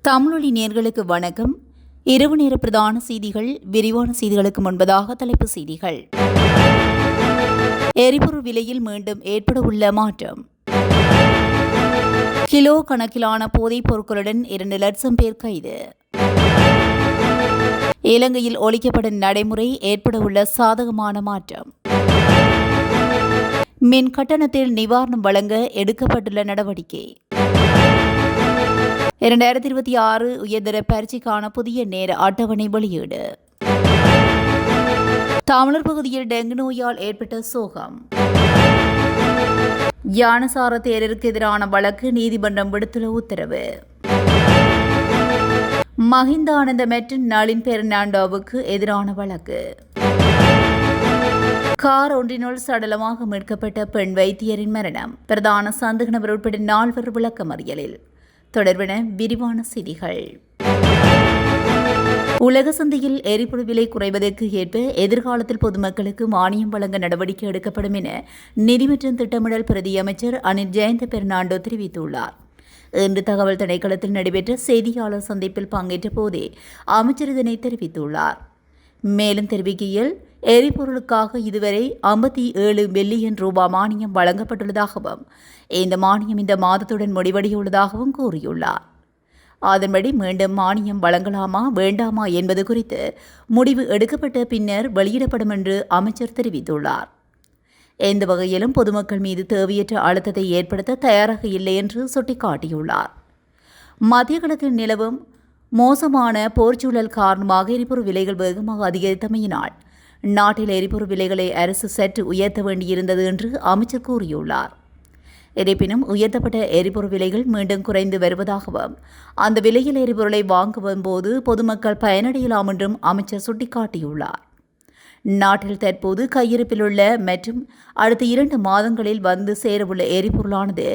தமிழொலி நேயர்களுக்கு வணக்கம். இரவு நேர பிரதான செய்திகள். விரிவான செய்திகளுக்கு முன்பதாக தலைப்பு செய்திகள். எரிபொருள் விலையில் மீண்டும் ஏற்படவுள்ள மாற்றம். கிலோ கணக்கிலான போதைப் பொருட்களுடன் 2 லட்சம் பேர் கைது. இலங்கையில் ஒழிக்கப்படும் நடைமுறை ஏற்படவுள்ள சாதகமான மாற்றம். மின் கட்டணத்தில் நிவாரணம் வழங்க எடுக்கப்பட்டுள்ள நடவடிக்கை. 2026 உயர்தர பரீட்சைக்கான புதிய நேர அட்டவணை வெளியீடு. தமிழர் பகுதியில் டெங்கு நோயால் ஏற்பட்ட சோகம். ஞானசார தேரருக்கு எதிரான வழக்கு நீதிமன்றம் விடுத்துள்ள உத்தரவு. மஹிந்த ஆனந்த மற்றும் நளின் பெர்னாண்டோவுக்கு எதிரான வழக்கு. கார் ஒன்றினுள் சடலமாக மீட்கப்பட்ட பெண் வைத்தியரின் மரணம். பிரதான சந்தேக நபர் உட்பட 4 விளக்கமறியலில். தொடர்பென விரிவான செய்திகள். உலக சந்தையில் எரிபொருள் விலை குறைவதற்கு ஏற்ப எதிர்காலத்தில் பொதுமக்களுக்கு மானியம் வழங்க நடவடிக்கை எடுக்கப்படும் என நிதி மற்றும் திட்டமிடல் பிரதி அமைச்சர் அனில் ஜெயந்த பெர்னாண்டோ தெரிவித்துள்ளார். இன்று தகவல் திணைக்களத்தில் நடைபெற்ற செய்தியாளர் சந்திப்பில் பங்கேற்ற போதே அமைச்சர் இதனை தெரிவித்துள்ளார். மேலும் தெரிவிக்கையில் எரிபொருளுக்காக இதுவரை 57 பில்லியன் ரூபாய் மானியம் வழங்கப்பட்டுள்ளதாகவும் இந்த மானியம் இந்த மாதத்துடன் முடிவடையுள்ளதாகவும் கூறியுள்ளார். அதன்படி மீண்டும் மானியம் வழங்கலாமா வேண்டாமா என்பது குறித்து முடிவு எடுக்கப்பட்ட பின்னர் வெளியிடப்படும் என்று அமைச்சர் தெரிவித்துள்ளார். எந்த வகையிலும் பொதுமக்கள் மீது தேவையற்ற அழுத்தத்தை ஏற்படுத்த தயாராக இல்லை என்று சுட்டிக்காட்டியுள்ளார். மத்திய கிழக்கில் நிலவும் மோசமான போர்ச்சூழல் காரணமாக எரிபொருள் விலைகள் வேகமாக அதிகரித்தமையினால் நாட்டில் எரிபொருள் விலைகளை அரசு சற்று உயர்த்த வேண்டியிருந்தது என்று அமைச்சர் கூறியுள்ளார். இருப்பினும் உயர்த்தப்பட்ட எரிபொருள் விலைகள் மீண்டும் குறைந்து வருவதாகவும் அந்த விலையில் எரிபொருளை வாங்கும் போது பொதுமக்கள் பயனடையலாம் என்றும் அமைச்சர் சுட்டிக்காட்டியுள்ளார். நாட்டில் தற்போது கையிருப்பில் உள்ள மற்றும் அடுத்த 2 மாதங்களில் வந்து சேரவுள்ள எரிபொருளானது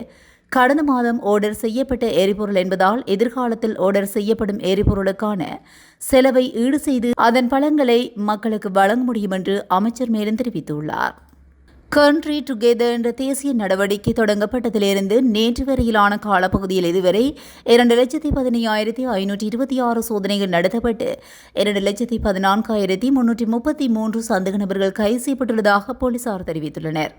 கடந்த மாதம் ஆர்டர் செய்யப்பட்ட எரிபொருள் என்பதால் எதிர்காலத்தில் ஆர்டர் செய்யப்படும் எரிபொருளுக்கான செலவை ஈடு செய்து அதன் பலன்களை மக்களுக்கு வழங்க முடியும் என்று அமைச்சர் மேலும் தெரிவித்துள்ளார். கண்ட்ரி டுகெதர் என்ற தேசிய நடவடிக்கை தொடங்கப்பட்டதிலிருந்து நேற்று வரையிலான காலப்பகுதியில் இதுவரை 2,15,526 சோதனைகள் நடத்தப்பட்டு 2,14,333 சந்தேக நபர்கள் கைது செய்யப்பட்டுள்ளதாக போலீசார் தெரிவித்துள்ளனர்.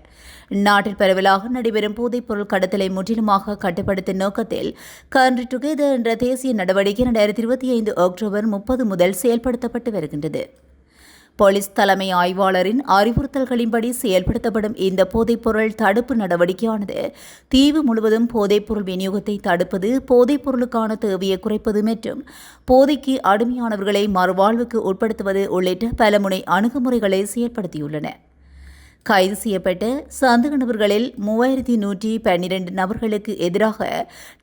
நாட்டில் பரவலாக நடைபெறும் போதைப்பொருள் கடத்தலை முற்றிலுமாக கட்டுப்படுத்தும் நோக்கத்தில் கண்ட்ரி டுகெதர் என்ற தேசிய நடவடிக்கை 2025 அக்டோபர் 30 முதல் செயல்படுத்தப்பட்டு வருகின்றது. போலீஸ் தலைமை ஆய்வாளரின் அறிவுறுத்தல்களின்படி செயல்படுத்தப்படும் இந்த போதைப்பொருள் தடுப்பு நடவடிக்கையானது தீவு முழுவதும் போதைப்பொருள் விநியோகத்தை தடுப்பது, போதைப்பொருளுக்கான தேவையை குறைப்பது மற்றும் போதைக்கு அடிமையானவர்களை மறுவாழ்வுக்கு உட்படுத்துவது உள்ளிட்ட பல முனை அணுகுமுறைகளை செயல்படுத்தியுள்ளன. கைது செய்யப்பட்ட சந்தேக நபர்களில் 3112 நபர்களுக்கு எதிராக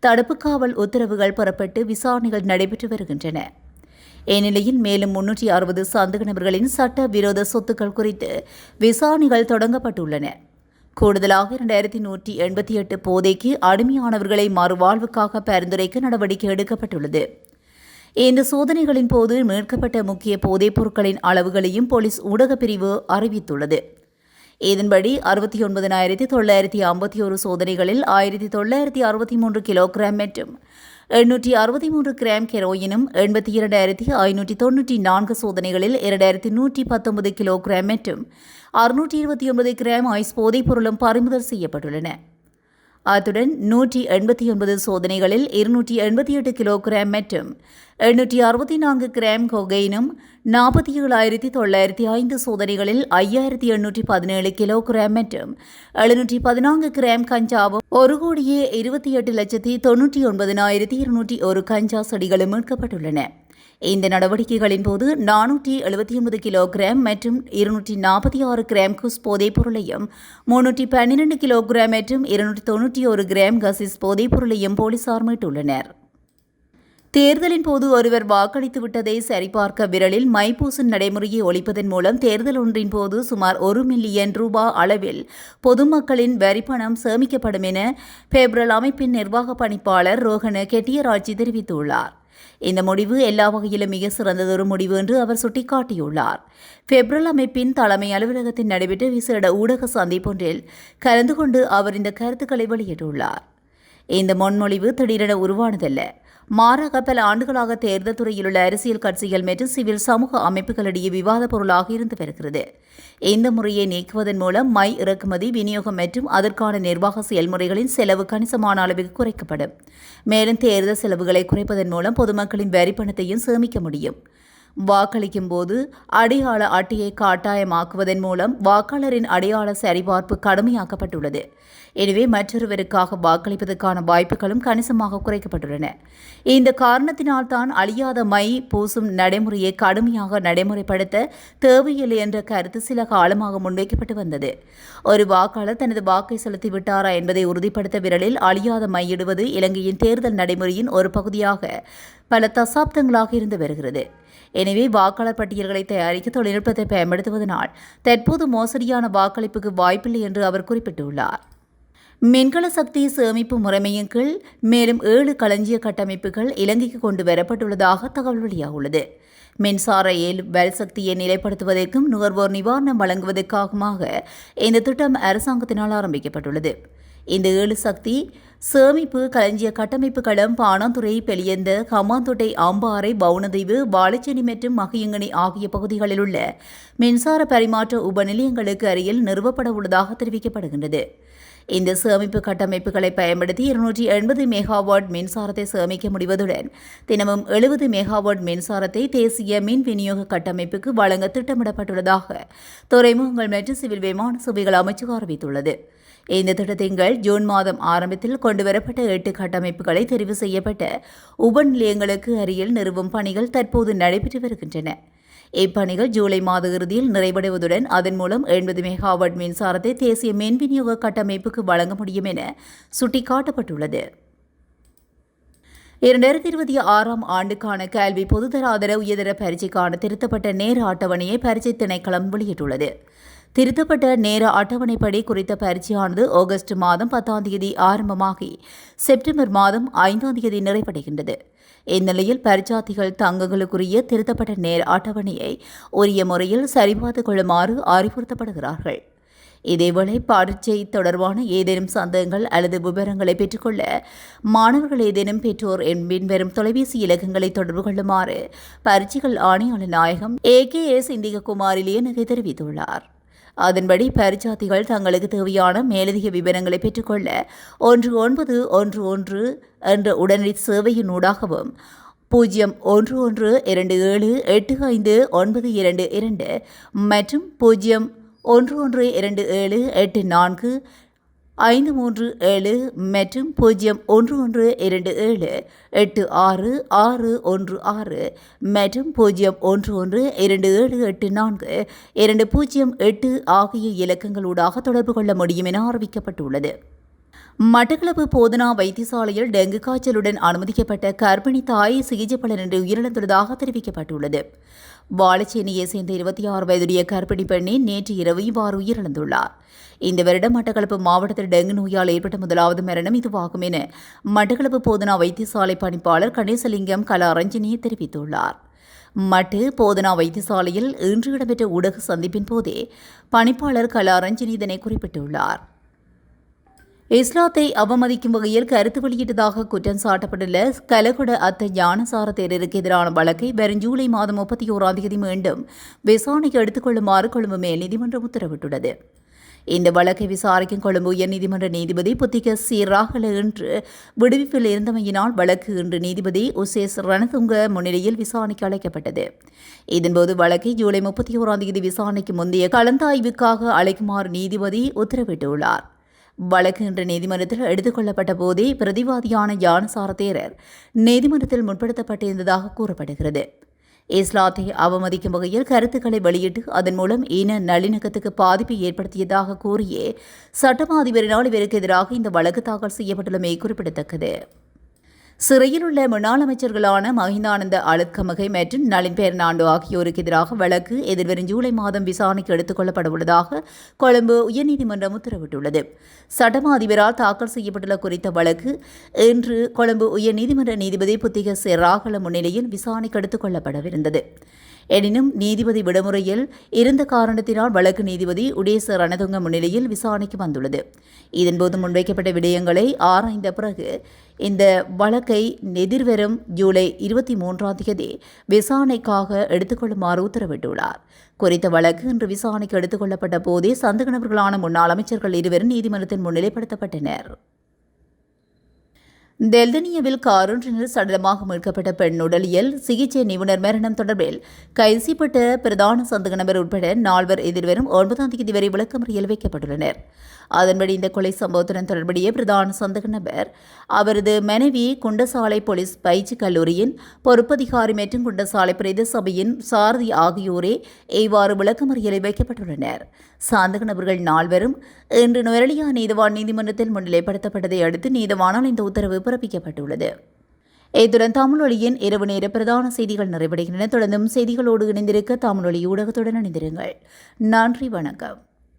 தடுப்பு காவல் உத்தரவுகள் பெறப்பட்டு விசாரணைகள் நடைபெற்று வருகின்றன. இந்நிலையில் மேலும் 360 சந்தேக நபர்களின் சட்ட விரோத சொத்துக்கள் குறித்து விசாரணைகள் தொடங்கப்பட்டுள்ளன. கூடுதலாக 2188 போதைக்கு அடிமையானவர்களை மறுவாழ்வுக்காக பரிந்துரைக்க நடவடிக்கை எடுக்கப்பட்டுள்ளது. இந்த சோதனைகளின் போது மீட்கப்பட்ட முக்கிய போதைப் பொருட்களின் அளவுகளையும் போலீஸ் ஊடகப் பிரிவு அறிவித்துள்ளது. இதன்படி 69,951 சோதனைகளில் 1,963 கிலோகிராம் மற்றும் 863 கிராம் ஹெரோயினும், 82,594 சோதனைகளில் 2,119 கிலோகிராம் மற்றும் 629 கிராம் ஐஸ் போதைப் பொருளும் பறிமுதல் செய்யப்பட்டுள்ளன. அத்துடன் 189 சோதனைகளில் 288 கிலோகிராம் மற்றும் 864 கிராம் கொகைனும், 47,905 சோதனைகளில் 5,817 கிலோகிராம் மற்றும் 714 கிராம் கஞ்சாவும், 1,28,99,201 கஞ்சா செடிகளும் மீட்கப்பட்டுள்ளன. இந்த நடவடிக்கைகளின் போது 479 கிலோகிராம் மற்றும் 246 கிராம் குஸ் போதைப் பொருளையும், 312 கிலோகிராம் மற்றும் 291 கிராம் கசிஸ் போதைப் பொருளையும் போலீசார் மீட்டுள்ளனர். தேர்தலின் போது ஒருவர் வாக்களித்து விட்டதை சரிபார்க்க விரலில் மைப்பூசும் நடைமுறையை ஒழிப்பதன் மூலம் தேர்தல் ஒன்றின் போது சுமார் 1 மில்லியன் ரூபாய் அளவில் பொதுமக்களின் வரிப்பணம் சேமிக்கப்படும் என பெப்ரல் அமைப்பின் நிர்வாக பணிப்பாளர் ரோஹன கெட்டியராட்சி தெரிவித்துள்ளார். இந்த முடிவு எல்லா வகையிலும் மிக சிறந்ததொரு முடிவு என்று அவர் சுட்டிக்காட்டியுள்ளார். பெப்ரல் அமைப்பின் தலைமை அலுவலகத்தில் நடைபெற்ற விசேட ஊடக சந்திப்பொன்றில் கலந்து கொண்டு அவர் இந்த கருத்துக்களை வெளியிட்டுள்ளார். இந்த முன்மொழிவு திடீரென உருவானதல்ல, மாறாக பல ஆண்டுகளாக தேர்தல் துறையில் உள்ள அரசியல் கட்சிகள் மற்றும் சிவில் சமூக அமைப்புகளிடையே விவாத பொருளாக இருந்து வருகிறது. இந்த முறையை நீக்குவதன் மூலம் மை இறக்குமதி, விநியோகம் மற்றும் அதற்கான நிர்வாக செயல்முறைகளின் செலவு கணிசமான அளவுக்கு குறைக்கப்படும். மேலும் தேர்தல் செலவுகளை குறைப்பதன் மூலம் பொதுமக்களின் வரி பணத்தையும் சேமிக்க முடியும். வாக்களிக்கும் போது அடையாள அட்டையை கட்டாயமாக்குவதன் மூலம் வாக்காளரின் அடையாள சரிபார்ப்பு கடுமையாக்கப்பட்டுள்ளது. எனவே மற்றொருவருக்காக வாக்களிப்பதற்கான வாய்ப்புகளும் கணிசமாக குறைக்கப்பட்டுள்ளன. இந்த காரணத்தினால் தான் அழியாத மை பூசும் நடைமுறையை கடுமையாக நடைமுறைப்படுத்த தேவையில்லை என்ற கருத்து சில காலமாக முன்வைக்கப்பட்டு வந்தது. ஒரு வாக்காளர் தனது வாக்கை செலுத்திவிட்டாரா என்பதை உறுதிப்படுத்த விரலில் அழியாத மையிடுவது இலங்கையின் தேர்தல் நடைமுறையின் ஒரு பகுதியாக பல தசாப்தங்களாக இருந்து வருகிறது. எனவே வாக்காளர் பட்டியல்களை தயாரிக்க தொழில்நுட்பத்தை பயன்படுத்துவதனால் தற்போது மோசடியான வாக்களிப்புக்கு வாய்ப்பில்லை என்று அவர் குறிப்பிட்டுள்ளார். மின்கல சக்தி சேமிப்பு முறைமையின் கீழ் மேலும் 7 களஞ்சிய கட்டமைப்புகள் இலங்கைக்கு கொண்டு வரப்பட்டுள்ளதாக தகவல் வெளியாகியுள்ளது. மின்சார வலுசக்தியை நிலைப்படுத்துவதற்கும் நுகர்வோர் நிவாரணம் வழங்குவதற்காக இந்த திட்டம் அரசாங்கத்தினால் ஆரம்பிக்கப்பட்டுள்ளது. இந்த 7 சக்தி சேமிப்பு களஞ்சிய கட்டமைப்புகளும் பாணாந்துறை, பெலியந்த, ஹம்மாந்தோட்டை, அம்பாறை, பவுனதீவு, வாழைச்சேனை மற்றும் மகியங்கனி ஆகிய பகுதிகளில் உள்ள மின்சார பரிமாற்ற உபநிலையங்களுக்கு அருகில் நிறுவப்பட உள்ளதாக தெரிவிக்கப்படுகின்றது. இந்த சேமிப்பு கட்டமைப்புகளை பயன்படுத்தி 280 மெகாவாட் மின்சாரத்தை சேமிக்க முடிவதுடன் தினமும் 70 மெகாவாட் மின்சாரத்தை தேசிய மின் விநியோக கட்டமைப்புக்கு வழங்க திட்டமிடப்பட்டுள்ளதாக துறைமுகங்கள் மற்றும் சிவில் விமான சேவைகள் அமைச்சகம் அறிவித்துள்ளது. இந்த திட்டத்தின் கீழ் ஜூன் மாதம் ஆரம்பத்தில் கொண்டுவரப்பட்ட 8 கட்டமைப்புகளை தெரிவு செய்யப்பட்ட உபநிலையங்களுக்கு அருகில் நிறுவும் பணிகள் தற்போது நடைபெற்று வருகின்றன. இப்பணிகள் ஜூலை மாத இறுதியில் நிறைவடைவதுடன் அதன் மூலம் 80 மெகாவாட் மின்சாரத்தை தேசிய மின் விநியோக கட்டமைப்புக்கு வழங்க முடியும் என சுட்டிக்காட்டப்பட்டுள்ளது. 2026 ஆண்டுக்கான கல்வி பொதுதராதர உயர்தர பரீட்சைக்கான திருத்தப்பட்ட நேர அட்டவணையை பரீட்சை திணைக்களம் வெளியிட்டுள்ளது. திருத்தப்பட்ட நேர அட்டவணைப்படி குறித்த பரீட்சையானது ஆகஸ்ட் மாதம் 10ஆம் தேதி ஆரம்பமாகி செப்டம்பர் மாதம் 5ஆம் தேதி நிறைவடைகின்றது. இந்நிலையில் பரீட்சார்த்திகள் தங்களுக்குரிய திருத்தப்பட்ட நேர அட்டவணையை உரிய முறையில் சரிபார்த்துக் கொள்ளுமாறு அறிவுறுத்தப்படுகிறார்கள். இதேவேளை பரீட்சை தொடர்பான ஏதேனும் சந்தேகங்கள் அல்லது விவரங்களை பெற்றுக்கொள்ள மாணவர்கள் ஏதேனும் பெற்றோர் பின்வரும் தொலைபேசி இலக்கங்களை தொடர்பு கொள்ளுமாறு பரீட்சைகள் ஆணையாளர் நாயகம் AKS இந்திககுமார் இளையனகை தெரிவித்துள்ளார். அதன்படி பரீட்சார்த்திகள் தங்களுக்கு தேவையான மேலதிக விவரங்களை பெற்றுக்கொள்ள 1911 என்ற உடனடி சேவையின் ஊடாகவும் 0112785922 மற்றும் 0112784537 மற்றும் 0112786616 மற்றும் 01127844 ஆகிய இலக்கங்களூடாக தொடர்பு கொள்ள முடியும் என அறிவிக்கப்பட்டுள்ளது. மட்டக்களப்பு போதனா வைத்தியசாலையில் டெங்கு காய்ச்சலுடன் அனுமதிக்கப்பட்ட கர்ப்பிணி தாய் சிகிச்சை பலனின்றி உயிரிழந்துள்ளதாக தெரிவிக்கப்பட்டுள்ளது. வாழைச்சேனையை சேர்ந்த 26 வயதுடைய கர்ப்பிணி பெண்ணை நேற்று இரவு இவ்வாறு உயிரிழந்துள்ளார். இந்த வருடம் மட்டக்களப்பு மாவட்டத்தில் டெங்கு நோயால் ஏற்பட்ட முதலாவது மரணம் இதுவாகும் என மட்டக்களப்பு போதனா வைத்தியசாலை பணிப்பாளர் கணேசலிங்கம் கலாரஞ்சினி தெரிவித்துள்ளார். மட்டு போதனா வைத்தியசாலையில் இன்று இடம்பெற்ற ஊடக சந்திப்பின் போதே பணிப்பாளர் கலாரஞ்சினி இதனை குறிப்பிட்டுள்ளார். இஸ்லாத்தை அவமதிக்கும் வகையில் கருத்து வெளியிட்டதாக குற்றம் சாட்டப்பட்டுள்ள கலகொட அத்த ஞானசார தேரருக்கு எதிரான வழக்கை வரும் ஜூலை மாதம் 31ஆம் தேதி மீண்டும் விசாரணைக்கு எடுத்துக் கொள்ளுமாறு கொழும்பு மேல் நீதிமன்றம் உத்தரவிட்டுள்ளது. இந்த வழக்கை விசாரிக்கும் கொழும்பு உயர்நீதிமன்ற நீதிபதி புத்திக சி ராகல இன்று விடுவிப்பில் இருந்தமையினால் வழக்கு இன்று நீதிபதி உசேஸ் ரணதுங்க முன்னிலையில் விசாரணைக்கு அழைக்கப்பட்டது. இதன்போது வழக்கை ஜூலை 31ஆம் தேதி விசாரணைக்கு முந்தைய கலந்தாய்வுக்காக அழைக்குமாறு நீதிபதி உத்தரவிட்டுள்ளார். வழக்கு இன்று நீதிமன்றத்தில் எடுத்துக் கொள்ளப்பட்ட போதே பிரதிவாதியான ஞானசார தேரர் நீதிமன்றத்தில் முற்படுத்தப்பட்டிருந்ததாக கூறப்படுகிறது. இஸ்லாத்தை அவமதிக்கும் வகையில் கருத்துக்களை வெளியிட்டு அதன் மூலம் இன நல்லிணக்கத்துக்கு பாதிப்பை ஏற்படுத்தியதாக கூறியே சட்டமா அதிபரினால் இவருக்கு எதிராக இந்த வழக்கு தாக்கல் செய்யப்பட்டுள்ளமை குறிப்பிடத்தக்கது. சிறையில் உள்ள முன்னாள் அமைச்சர்களான மஹிந்தானந்த அழுத்கமகை மற்றும் நளின் பெர்னாண்டோ ஆகியோருக்கு எதிராக வழக்கு எதிர்வரும் ஜூலை மாதம் விசாரணைக்கு எடுத்துக் கொள்ளப்பட உள்ளதாக கொழும்பு உயர்நீதிமன்றம் உத்தரவிட்டுள்ளது. சட்டமா அதிபரால் தாக்கல் செய்யப்பட்டுள்ள குறித்த வழக்கு இன்று கொழும்பு உயர்நீதிமன்ற நீதிபதி புத்திக சி ராகல முன்னிலையில் விசாரணைக்கு எடுத்துக் கொள்ளப்படவிருந்தது. எனினும் நீதிபதி விடுமுறையில் இருந்த காரணத்தினால் வழக்கு நீதிபதி உடேச ரணதுங்க முன்னிலையில் விசாரணைக்கு வந்துள்ளது. இதன்போது முன்வைக்கப்பட்ட விடயங்களை ஆராய்ந்த பிறகு இந்த வழக்கை எதிர்வரும் ஜூலை 23ஆம் தேதி விசாரணைக்காக எடுத்துக்கொள்ளுமாறு உத்தரவிட்டுள்ளார். குறித்த வழக்கு இன்று விசாரணைக்கு எடுத்துக் கொள்ளப்பட்ட போதே சந்தேக நபர்களான முன்னாள் அமைச்சர்கள் இருவரும் நீதிமன்றத்தில் முன்னிலைப்படுத்தப்பட்டனர். தெல்தனியாவில் காரொன்றினில் சடலமாக மீட்கப்பட்ட பெண் உடலியல் சிகிச்சை நிபுணர் மரணம் தொடர்பில் கைது செய்யப்பட்ட பிரதான சந்தேக நபர் உட்பட 4 எதிர்வரும் 9ஆம் தேதி வரை விளக்கமறியல் வைக்கப்பட்டுள்ளனர். அதன்படி இந்த கொலை சம்பவத்துடன் தொடர்புடைய பிரதான சந்தேக நபர், அவரது மனைவி, குண்டசாலை போலீஸ் பயிற்சி கல்லூரியின் பொறுப்பதிகாரி மற்றும் குண்டசாலை பிரதேச சபையின் சாரதி ஆகியோரே இவ்வாறு விளக்கமறியலில் வைக்கப்பட்டுள்ளனர். சந்தேக நபர்கள் 4 இன்று நுவரெலியா நீதவான் நீதிமன்றத்தில் முன்னிலைப்படுத்தப்பட்டதை அடுத்து நீதவானால் இந்த உத்தரவு பிறப்பிக்கப்பட்டுள்ளது. இத்துடன் தமிழொலியின் இரவு நேர பிரதான செய்திகள் நிறைவடைகின்றன. தொடர்ந்தும் செய்திகளோடு இணைந்திருக்க தமிழொலி ஊடகத்துடன் இணைந்திருங்கள். நன்றி, வணக்கம்.